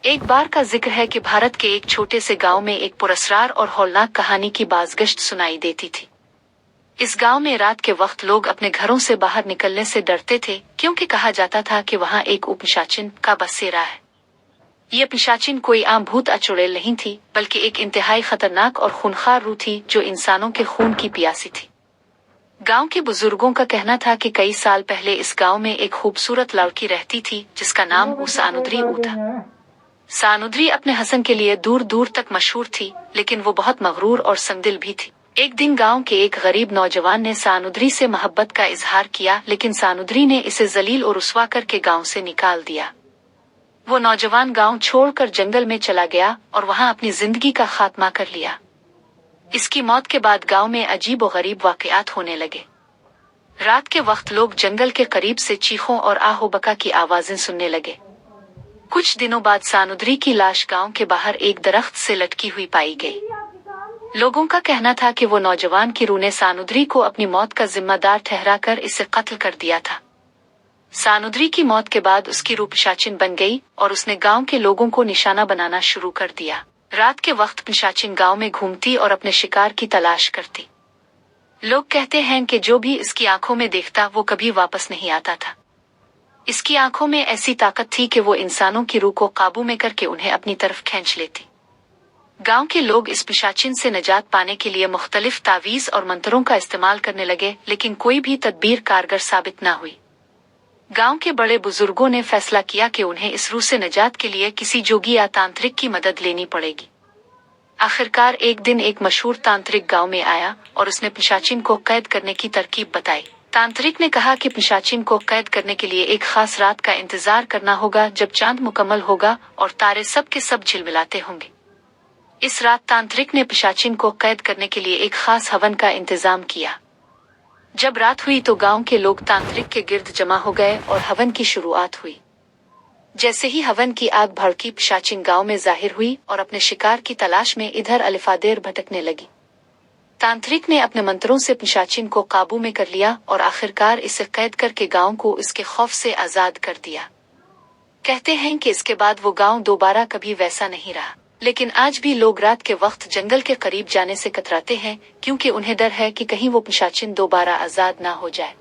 एक बार का जिक्र है कि भारत के एक छोटे से गांव में एक पुरस्कार और हौलनाक कहानी की बाज़गश्त सुनाई देती थी। इस गांव में रात के वक्त लोग अपने घरों से बाहर निकलने से डरते थे, क्योंकि कहा जाता था कि वहां एक पिशाचिन का बसेरा है। यह पिशाचिन कोई आम भूत अचुड़ैल नहीं थी, बल्कि एक इंतहाई खतरनाक और खूंखार रूह थी जो इंसानों के खून की प्यासी थी। गांव के बुजुर्गों का कहना था कि कई साल पहले इस गांव में एक खूबसूरत लड़की रहती थी जिसका नाम सानुद्री था। सानुद्री अपने हसन के लिए दूर दूर तक मशहूर थी, लेकिन वो बहुत मगरूर और संगदिल भी थी। एक दिन गांव के एक गरीब नौजवान ने सानुद्री से मोहब्बत का इजहार किया, लेकिन सानुद्री ने इसे जलील और रुस्वा करके गांव से निकाल दिया। वो नौजवान गांव छोड़कर जंगल में चला गया और वहां अपनी जिंदगी का खात्मा कर लिया। इसकी मौत के बाद गांव में अजीब और गरीब वाकयात होने लगे। रात के वक्त लोग जंगल के करीब से चीखों और आहो बका की आवाजें सुनने लगे। कुछ दिनों बाद सानुद्री की लाश गांव के बाहर एक दरख्त से लटकी हुई पाई गई। लोगों का कहना था कि वो नौजवान की रूह ने सानुद्री को अपनी मौत का जिम्मेदार ठहराकर इसे कत्ल कर दिया था। सानुद्री की मौत के बाद उसकी रूह पिशाचिन बन गई और उसने गांव के लोगों को निशाना बनाना शुरू कर दिया। रात के वक्त पिशाचिन गांव में घूमती और अपने शिकार की तलाश करती। लोग कहते हैं कि जो भी इसकी आंखों में देखता वो कभी वापस नहीं आता था। इसकी आंखों में ऐसी ताकत थी कि वो इंसानों की रूह को काबू में करके उन्हें अपनी तरफ खींच लेती। गांव के लोग इस पिशाचिन से निजात पाने के लिए मुख्तलिफ तावीज और मंत्रों का इस्तेमाल करने लगे, लेकिन कोई भी तदबीर कारगर साबित न हुई। गांव के बड़े बुजुर्गों ने फैसला किया कि उन्हें इस रूह से निजात के लिए किसी जोगी या तांत्रिक की मदद लेनी पड़ेगी। आखिरकार एक दिन एक मशहूर तांत्रिक गांव में आया और उसने पिशाचिन को कैद करने की तरकीब बताई। तांत्रिक ने कहा कि पिशाचिन को कैद करने के लिए एक खास रात का इंतजार करना होगा, जब चांद मुकम्मल होगा और तारे सब के सब झिलमिलाते होंगे। इस रात तांत्रिक ने पिशाचिन को कैद करने के लिए एक खास हवन का इंतजाम किया। जब रात हुई तो गांव के लोग तांत्रिक के गिर्द जमा हो गए और हवन की शुरुआत हुई। जैसे ही हवन की आग भड़की, पिशाचिन गांव में जाहिर हुई और अपने शिकार की तलाश में इधर अलिफादेर भटकने लगी। तांत्रिक ने अपने मंत्रों से पिशाचिन को काबू में कर लिया और आखिरकार इसे कैद करके गांव को इसके खौफ से आजाद कर दिया। कहते हैं कि इसके बाद वो गांव दोबारा कभी वैसा नहीं रहा, लेकिन आज भी लोग रात के वक्त जंगल के करीब जाने से कतराते हैं, क्योंकि उन्हें डर है कि कहीं वो पिशाचिन दोबारा आजाद ना हो जाए।